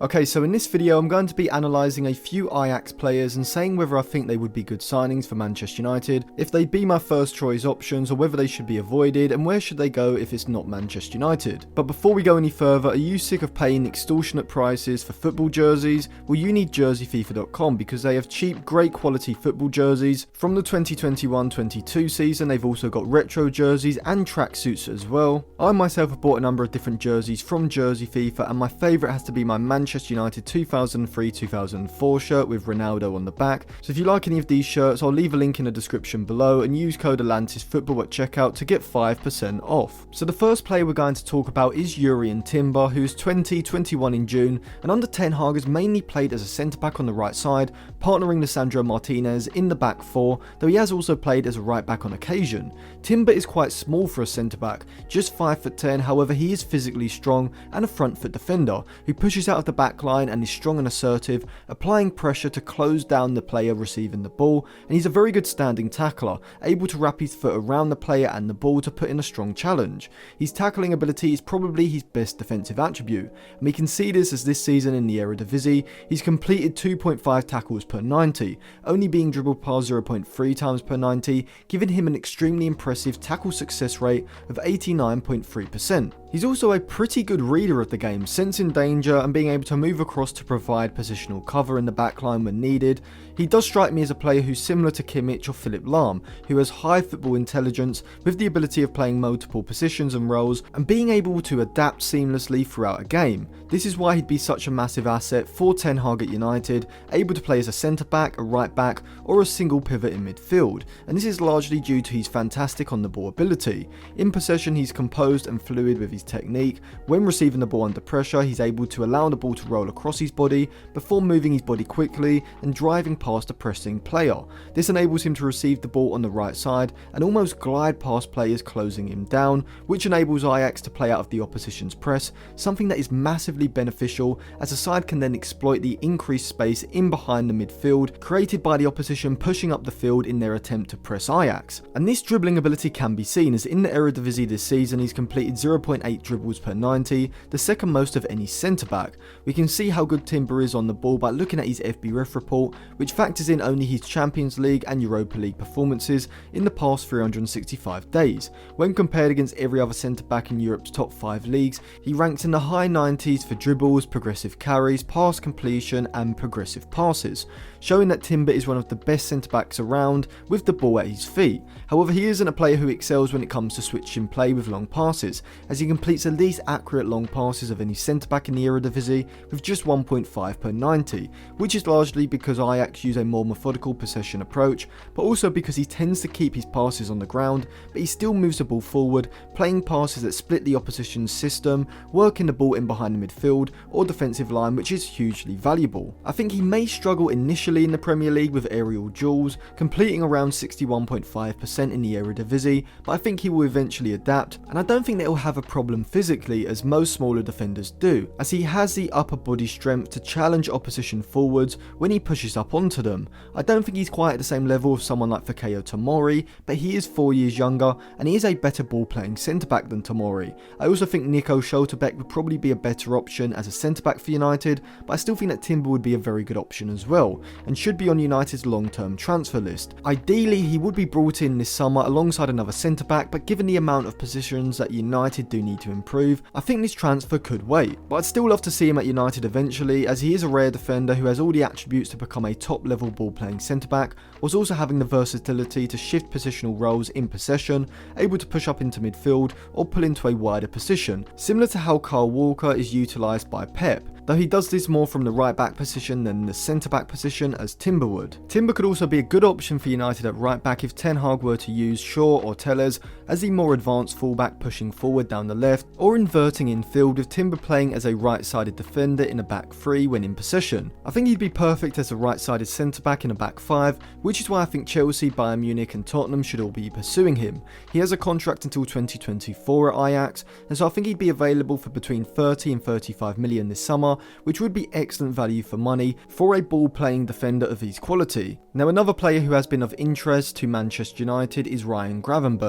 Okay, so in this video I'm going to be analysing a few Ajax players and saying whether I think they would be good signings for Manchester United, if they'd be my first choice options or whether they should be avoided, and where should they go if it's not Manchester United. But before we go any further, are you sick of paying extortionate prices for football jerseys? Well, you need jerseyfifa.com because they have cheap, great quality football jerseys. From the 2021-22 season, they've also got retro jerseys and tracksuits as well. I myself have bought a number of different jerseys from Jersey FIFA, and my favourite has to be my Manchester United 2003-2004 shirt with Ronaldo on the back. So if you like any of these shirts, I'll leave a link in the description below and use code ATLANTISFOOTBALL at checkout to get 5% off. So the first player we're going to talk about is Jurrien Timber, who is 21 in June, and under Ten Hag has mainly played as a centre-back on the right side, partnering Lissandra Martinez in the back four, though he has also played as a right-back on occasion. Timber is quite small for a centre-back, just 5'10", however he is physically strong and a front-foot defender, who pushes out of the back line and is strong and assertive, applying pressure to close down the player receiving the ball, and he's a very good standing tackler, able to wrap his foot around the player and the ball to put in a strong challenge. His tackling ability is probably his best defensive attribute, and we can see this as this season in the Eredivisie, he's completed 2.5 tackles per 90, only being dribbled past 0.3 times per 90, giving him an extremely impressive tackle success rate of 89.3%. He's also a pretty good reader of the game, sensing danger and being able to move across to provide positional cover in the backline when needed. He does strike me as a player who's similar to Kimmich or Philipp Lahm, who has high football intelligence with the ability of playing multiple positions and roles and being able to adapt seamlessly throughout a game. This is why he'd be such a massive asset for Ten Hag at United, able to play as a centre-back, a right-back or a single pivot in midfield, and this is largely due to his fantastic on-the-ball ability. In possession he's composed and fluid with his technique. When receiving the ball under pressure, he's able to allow the ball to roll across his body before moving his body quickly and driving past a pressing player. This enables him to receive the ball on the right side and almost glide past players closing him down, which enables Ajax to play out of the opposition's press, something that is massively beneficial as the side can then exploit the increased space in behind the midfield created by the opposition pushing up the field in their attempt to press Ajax. And this dribbling ability can be seen as in the Eredivisie this season he's completed 0.8 dribbles per 90, the second most of any centre-back. We can see how good Timber is on the ball by looking at his FBref report, which factors in only his Champions League and Europa League performances in the past 365 days. When compared against every other centre-back in Europe's top 5 leagues, he ranks in the high 90s for dribbles, progressive carries, pass completion and progressive passes, showing that Timber is one of the best centre-backs around with the ball at his feet. However, he isn't a player who excels when it comes to switching play with long passes, as he completes the least accurate long passes of any centre-back in the Eredivisie with just 1.5 per 90, which is largely because Ajax use a more methodical possession approach, but also because he tends to keep his passes on the ground, but he still moves the ball forward, playing passes that split the opposition's system, working the ball in behind the midfield or defensive line, which is hugely valuable. I think he may struggle initially in the Premier League with aerial duels, completing around 61.5% in the Eredivisie, but I think he will eventually adapt, and I don't think that he'll have a problem physically as most smaller defenders do, as he has the upper body strength to challenge opposition forwards when he pushes up onto them. I don't think he's quite at the same level of someone like Fikayo Tomori, but he is 4 years younger and he is a better ball playing centre back than Tomori. I also think Nico Schlotterbeck would probably be a better option as a centre back for United, but I still think that Timber would be a very good option as well, and should be on United's long term transfer list. Ideally he would be brought in this summer alongside another centre back, but given the amount of positions that United do need to improve, I think this transfer could wait, but I'd still love to see him at United eventually, as he is a rare defender who has all the attributes to become a top level ball playing centre back, whilst also having the versatility to shift positional roles in possession, able to push up into midfield or pull into a wider position, similar to how Kyle Walker is utilised by Pep, though he does this more from the right back position than the centre back position as Timber would. Timber could also be a good option for United at right back if Ten Hag were to use Shaw or Telles as the more advanced fullback pushing forward down the left, or inverting infield with Timber playing as a right-sided defender in a back three when in possession. I think he'd be perfect as a right-sided centre-back in a back five, which is why I think Chelsea, Bayern Munich and Tottenham should all be pursuing him. He has a contract until 2024 at Ajax, and so I think he'd be available for between 30 and 35 million this summer, summer, which would be excellent value for money for a ball-playing defender of his quality. Now, another player who has been of interest to Manchester United is Ryan Gravenbloom.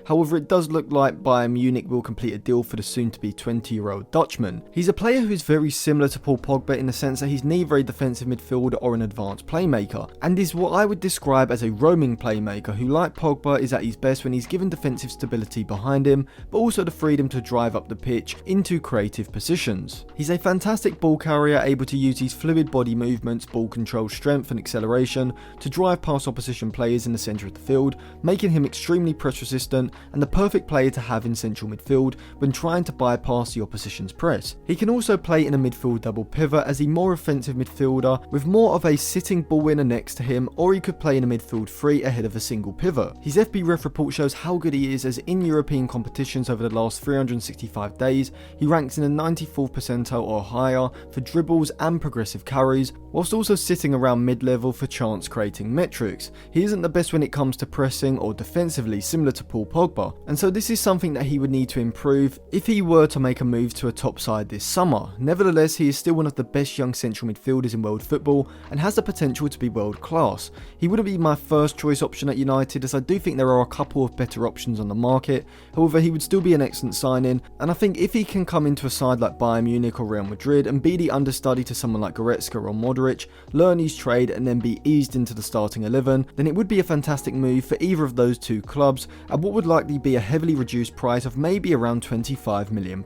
However, it does look like Bayern Munich will complete a deal for the soon-to-be 20-year-old Dutchman. He's a player who is very similar to Paul Pogba in the sense that he's neither a defensive midfielder or an advanced playmaker, and is what I would describe as a roaming playmaker who, like Pogba, is at his best when he's given defensive stability behind him, but also the freedom to drive up the pitch into creative positions. He's a fantastic ball carrier, able to use his fluid body movements, ball control, strength and acceleration to drive past opposition players in the centre of the field, making him extremely press resistant and the perfect player to have in central midfield when trying to bypass the opposition's press. He can also play in a midfield double pivot as a more offensive midfielder with more of a sitting ball winner next to him, or he could play in a midfield three ahead of a single pivot. His FB Ref report shows how good he is, as in European competitions over the last 365 days, he ranks in the 94th percentile or higher for dribbles and progressive carries, whilst also sitting around mid-level for chance creating metrics. He isn't the best when it comes to pressing or defensively, similar to Paul Pogba, and so this is something that he would need to improve if he were to make a move to a top side this summer. Nevertheless, he is still one of the best young central midfielders in world football and has the potential to be world class. He wouldn't be my first choice option at United, as I do think there are a couple of better options on the market. However, he would still be an excellent signing, and I think if he can come into a side like Bayern Munich or Real Madrid and be the understudy to someone like Goretzka or Modric, learn his trade and then be eased into the starting 11, then it would be a fantastic move for either of those two clubs at what would likely be a heavily reduced price of maybe around £25 million.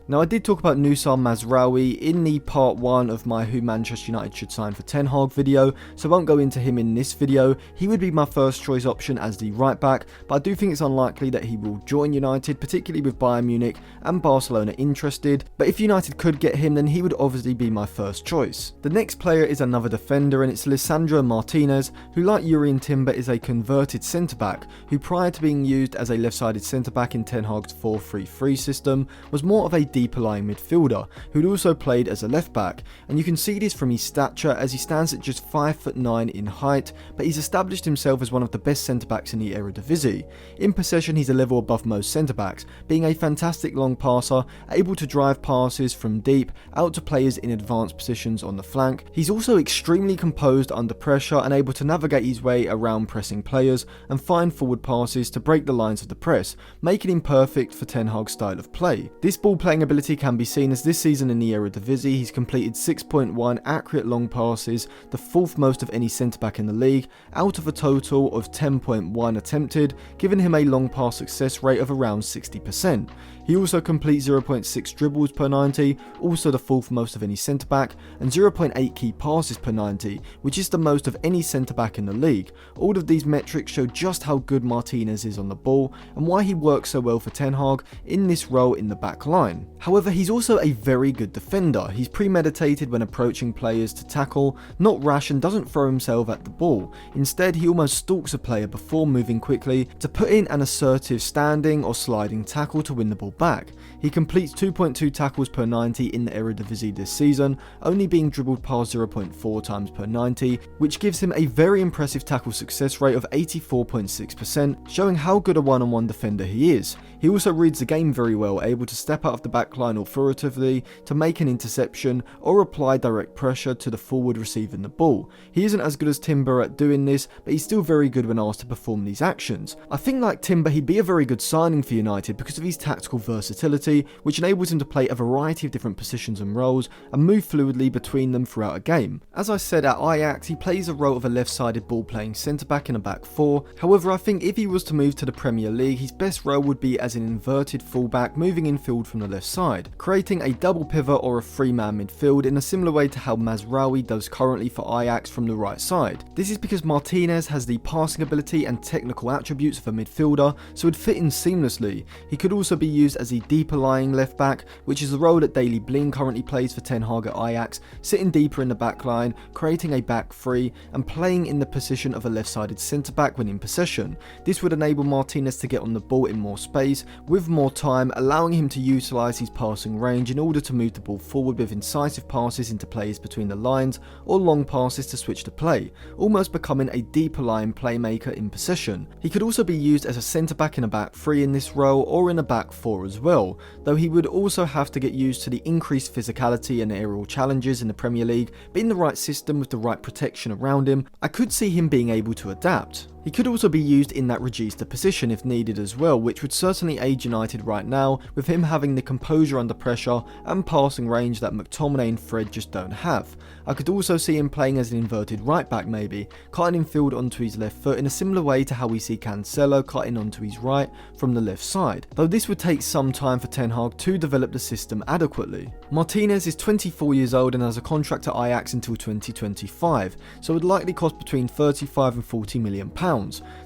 Now, I did talk about Noussair Mazraoui in the part 1 of my Who Manchester United Should Sign for Ten Hag video, so I won't go into him in this video. He would be my first choice option as the right back, but I do think it's unlikely that he will join United, particularly with Bayern Munich and Barcelona interested, but if United could get him, then he would obviously be my first choice. The next player is another defender, and it's Lissandra Martinez, who, like Jurrien Timber, is a converted centre-back, who prior to being used as a left-sided centre-back in Ten Hag's 4-3-3 system, was more of a deeper lying midfielder, who'd also played as a left-back, and you can see this from his stature, as he stands at just 5'9" in height, but he's established himself as one of the best centre-backs in the Eredivisie. In possession, he's a level above most centre-backs, being a fantastic long passer, able to drive passes from deep out to players in advanced positions on the flank. He's also extremely composed under pressure and able to navigate his way around pressing players and find forward passes to break the lines of the press, making him perfect for Ten Hag's style of play. This ball playing ability can be seen as this season in the Eredivisie he's completed 6.1 accurate long passes, the 4th most of any centre-back in the league, out of a total of 10.1 attempted, giving him a long pass success rate of around 60%. He also completes 0.6 dribbles per 90, also the 4th most of any centre-back, and 0.8 key passes per 90, which is the most of any centre-back in the league. All of these metrics show just how good Martinez is on the ball and why he works so well for Ten Hag in this role in the back line. However, he's also a very good defender. He's premeditated when approaching players to tackle, not rash, and doesn't throw himself at the ball. Instead, he almost stalks a player before moving quickly to put in an assertive standing or sliding tackle to win the ball back. He completes 2.2 tackles per 90 in the Eredivisie this season, only being dribbled past 0.4 times per 90, which gives him a very impressive tackle success rate of 84.6%, showing how good a one-on-one defender he is. He also reads the game very well, able to step out of the back line authoritatively to make an interception or apply direct pressure to the forward receiving the ball. He isn't as good as Timber at doing this, but he's still very good when asked to perform these actions. I think, like Timber, he'd be a very good signing for United because of his tactical versatility, which enables him to play a variety of different positions and roles and move fluidly between them throughout a game. As I said, at Ajax he plays a role of a left-sided ball-playing centre-back in a back four. However, I think if he was to move to the Premier League, his best role would be as an inverted fullback moving infield from the left side, creating a double pivot or a three-man midfield in a similar way to how Mazraoui does currently for Ajax from the right side. This is because Martinez has the passing ability and technical attributes of a midfielder, so would fit in seamlessly. He could also be used as a deeper lying left back, which is the role that Daley Blind currently plays for Ten Hag at Ajax, sitting deeper in the back line, creating a back three and playing in the position of a left-sided centre-back when in possession. This would enable Martinez to get on the ball in more space pace with more time, allowing him to utilise his passing range in order to move the ball forward with incisive passes into players between the lines or long passes to switch to play, almost becoming a deeper line playmaker in possession. He could also be used as a centre-back in a back 3 in this role or in a back 4 as well, though he would also have to get used to the increased physicality and aerial challenges in the Premier League, but in the right system with the right protection around him, I could see him being able to adapt. He could also be used in that regista position if needed as well, which would certainly aid United right now, with him having the composure under pressure and passing range that McTominay and Fred just don't have. I could also see him playing as an inverted right back maybe, cutting infield onto his left foot in a similar way to how we see Cancelo cutting onto his right from the left side, though this would take some time for Ten Hag to develop the system adequately. Martinez is 24 years old and has a contract at Ajax until 2025, so would likely cost between 35 and 40 million pounds.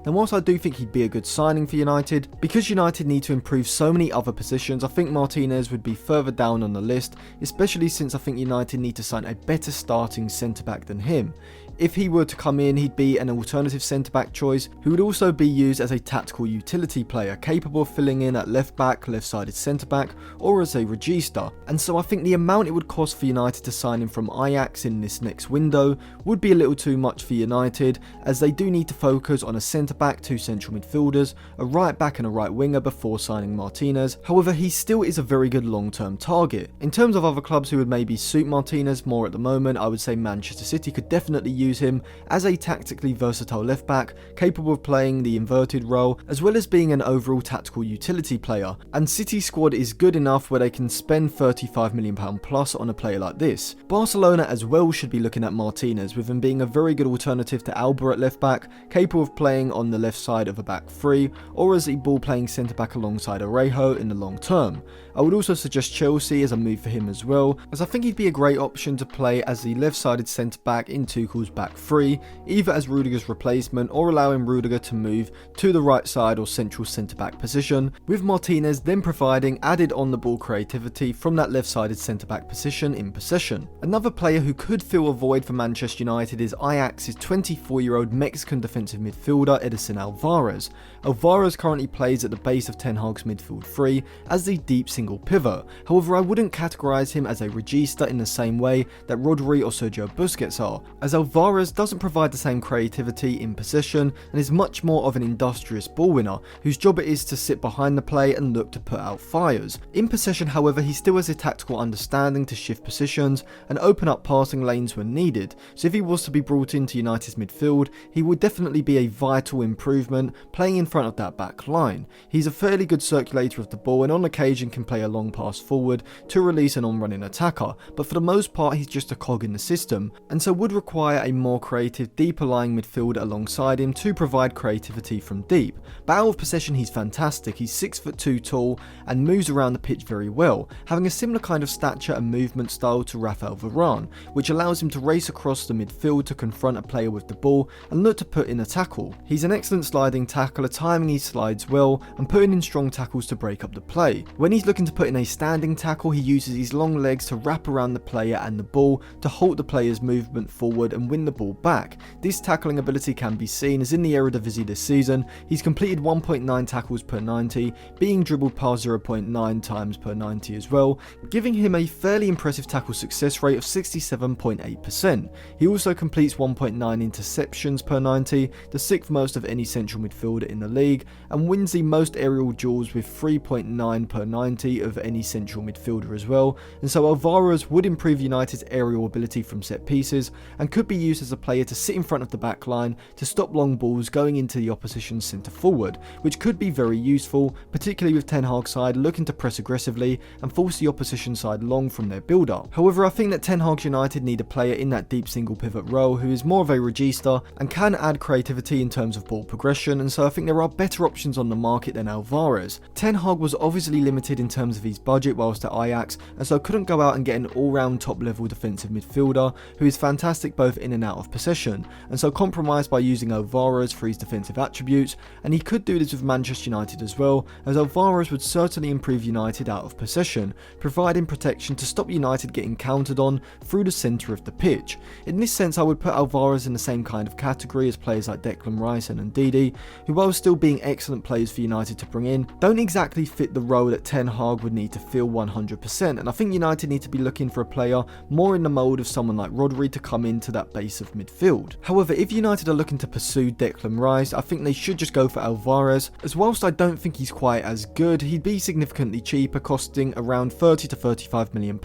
Now whilst I do think he'd be a good signing for United, because United need to improve so many other positions, I think Martinez would be further down on the list, especially since I think United need to sign a better starting centre-back than him. If he were to come in, he'd be an alternative centre-back choice who would also be used as a tactical utility player, capable of filling in at left-back, left-sided centre-back, or as a regista. And so I think the amount it would cost for United to sign him from Ajax in this next window would be a little too much for United, as they do need to focus on a centre-back, 2 central midfielders, a right-back and a right-winger before signing Martinez. However, he still is a very good long-term target. In terms of other clubs who would maybe suit Martinez more at the moment, I would say Manchester City could definitely use him as a tactically versatile left back, capable of playing the inverted role as well as being an overall tactical utility player, and City's squad is good enough where they can spend £35 million plus on a player like this. Barcelona as well should be looking at Martinez, with him being a very good alternative to Alba at left back, capable of playing on the left side of a back 3 or as a ball playing centre back alongside Orejo in the long term. I would also suggest Chelsea as a move for him as well, as I think he'd be a great option to play as the left sided centre back in Tuchel's back 3, either as Rudiger's replacement or allowing Rudiger to move to the right side or central centre back position, with Martinez then providing added on the ball creativity from that left sided centre back position in possession. Another player who could fill a void for Manchester United is Ajax's 24-year-old Mexican defensive midfielder Edison Alvarez. Alvarez currently plays at the base of Ten Hag's midfield 3 as the deep single pivot. However, I wouldn't categorise him as a regista in the same way that Rodri or Sergio Busquets are, as Alvarez doesn't provide the same creativity in possession and is much more of an industrious ball winner, whose job it is to sit behind the play and look to put out fires. In possession, however, he still has a tactical understanding to shift positions and open up passing lanes when needed, so if he was to be brought into United's midfield, he would definitely be a vital improvement playing in front of that back line. He's a fairly good circulator of the ball and on occasion can play a long pass forward to release an on-running attacker, but for the most part he's just a cog in the system, and so would require a more creative, deeper lying midfielder alongside him to provide creativity from deep. But out of possession he's fantastic. He's 6'2" tall and moves around the pitch very well, having a similar kind of stature and movement style to Rafael Varane, which allows him to race across the midfield to confront a player with the ball and look to put in a tackle. He's an excellent sliding tackler, timing his slides well and putting in strong tackles to break up the play. When he's looking to put in a standing tackle, he uses his long legs to wrap around the player and the ball to halt the player's movement forward and win the ball back. This tackling ability can be seen as in the Eredivisie this season, he's completed 1.9 tackles per 90, being dribbled past 0.9 times per 90 as well, giving him a fairly impressive tackle success rate of 67.8%. He also completes 1.9 interceptions per 90, the 6th most of any central midfielder in the league, and wins the most aerial duels with 3.9 per 90 of any central midfielder as well, and so Alvarez would improve United's aerial ability from set pieces and could be used as a player to sit in front of the back line to stop long balls going into the opposition's centre forward, which could be very useful, particularly with Ten Hag's side looking to press aggressively and force the opposition side long from their build-up. However, I think that Ten Hag's United need a player in that deep single pivot role who is more of a regista and can add creativity in terms of ball progression, and so I think there are better options on the market than Alvarez. Ten Hag was obviously limited in terms of his budget whilst at Ajax, and so couldn't go out and get an all-round top-level defensive midfielder who is fantastic both in and out of possession, and so compromised by using Alvarez for his defensive attributes, and he could do this with Manchester United as well, as Alvarez would certainly improve United out of possession, providing protection to stop United getting countered on through the centre of the pitch. In this sense, I would put Alvarez in the same kind of category as players like Declan Rice and Ndidi, who while still being excellent players for United to bring in, don't exactly fit the role that Ten Hag would need to fill 100%, and I think United need to be looking for a player more in the mould of someone like Rodri to come into that base of midfield. However, if United are looking to pursue Declan Rice, I think they should just go for Alvarez, as whilst I don't think he's quite as good, he'd be significantly cheaper, costing around £30 to £35 million,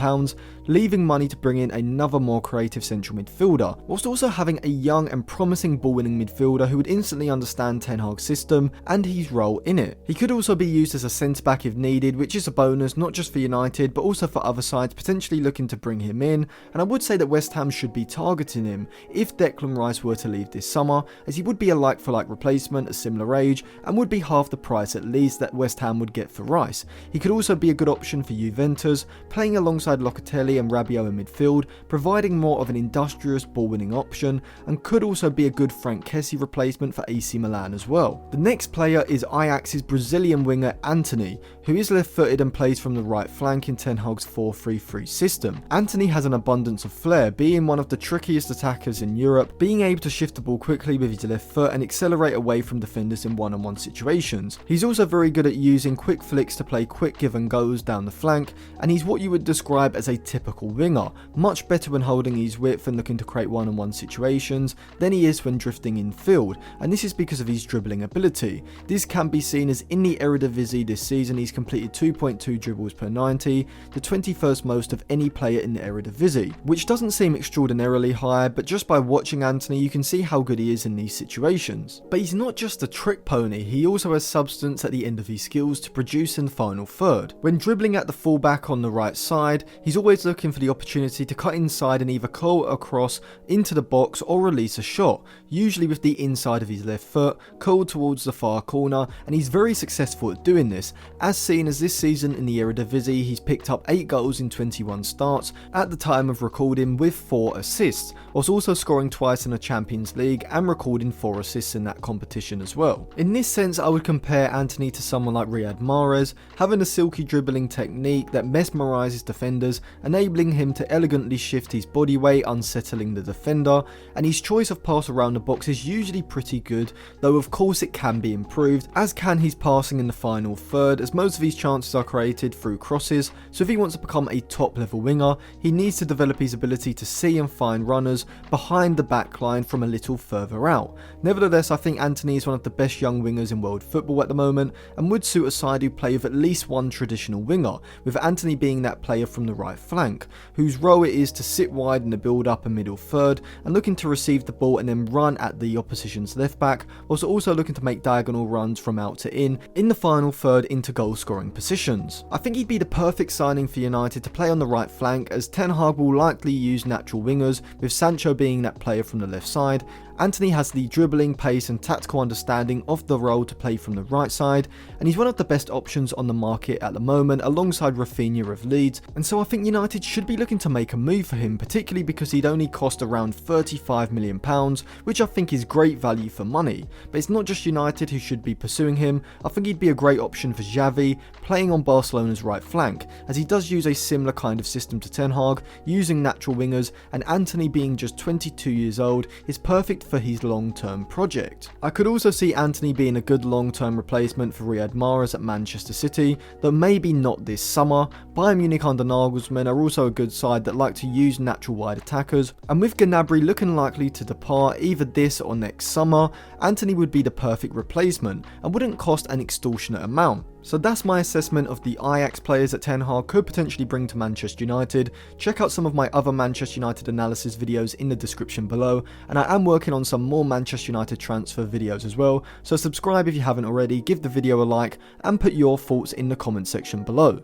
leaving money to bring in another more creative central midfielder, whilst also having a young and promising ball-winning midfielder who would instantly understand Ten Hag's system and his role in it. He could also be used as a centre-back if needed, which is a bonus not just for United but also for other sides potentially looking to bring him in, and I would say that West Ham should be targeting him if Declan Rice were to leave this summer, as he would be a like-for-like replacement, a similar age, and would be half the price at least that West Ham would get for Rice. He could also be a good option for Juventus, playing alongside Locatelli and Rabiot in midfield, providing more of an industrious ball-winning option, and could also be a good Frank Kessie replacement for AC Milan as well. The next player is Ajax's Brazilian winger Antony, who is left-footed and plays from the right flank in Ten Hag's 4-3-3 system. Antony has an abundance of flair, being one of the trickiest attackers in Europe, being able to shift the ball quickly with his left foot and accelerate away from defenders in one-on-one situations. He's also very good at using quick flicks to play quick give and goes down the flank, and he's what you would describe as a typical winger, much better when holding his width and looking to create one-on-one situations than he is when drifting in field, and this is because of his dribbling ability. This can be seen as in the Eredivisie this season he's completed 2.2 dribbles per 90, the 21st most of any player in the Eredivisie, which doesn't seem extraordinarily high, but just by watching Antony you can see how good he is in these situations. But he's not just a trick pony, he also has substance at the end of his skills to produce in the final third. When dribbling at the fullback on the right side, he's always looking for the opportunity to cut inside and either curl across into the box or release a shot, usually with the inside of his left foot, curled towards the far corner, and he's very successful at doing this, as seen as this season in the Eredivisie he's picked up 8 goals in 21 starts at the time of recording with 4 assists, whilst also scoring twice in the Champions League and recording 4 assists in that competition as well. In this sense I would compare Antony to someone like Riyad Mahrez, having a silky dribbling technique that mesmerises defenders, enabling him to elegantly shift his body weight, unsettling the defender, and his choice of pass around the box is usually pretty good, though of course it can be improved, as can his passing in the final third, as most of his chances are created through crosses. So if he wants to become a top level winger, he needs to develop his ability to see and find runners behind the back line from a little further out. Nevertheless, I think Antony is one of the best young wingers in world football at the moment, and would suit a side who play with at least one traditional winger, with Antony being that player from the right flank, whose role it is to sit wide in the build up and middle third, and looking to receive the ball and then run at the opposition's left back, whilst also looking to make diagonal runs from out to in the final third into goal scoring positions. I think he'd be the perfect signing for United to play on the right flank, as Ten Hag will likely use natural wingers, with Sancho being that player from the left side. Antony has the dribbling, pace and tactical understanding of the role to play from the right side, and he's one of the best options on the market at the moment alongside Rafinha of Leeds, and so I think United should be looking to make a move for him, particularly because he'd only cost around £35 million, which I think is great value for money. But it's not just United who should be pursuing him. I think he'd be a great option for Xavi, playing on Barcelona's right flank, as he does use a similar kind of system to Ten Hag, using natural wingers, and Antony being just 22 years old is perfect for his long-term project. I could also see Antony being a good long-term replacement for Riyad Mahrez at Manchester City, though maybe not this summer. Bayern Munich under Nagelsmann are also a good side that like to use natural wide attackers, and with Gnabry looking likely to depart either this or next summer, Antony would be the perfect replacement and wouldn't cost an extortionate amount. So that's my assessment of the Ajax players that Ten Hag could potentially bring to Manchester United. Check out some of my other Manchester United analysis videos in the description below, and I am working on some more Manchester United transfer videos as well, so subscribe if you haven't already, give the video a like, and put your thoughts in the comment section below.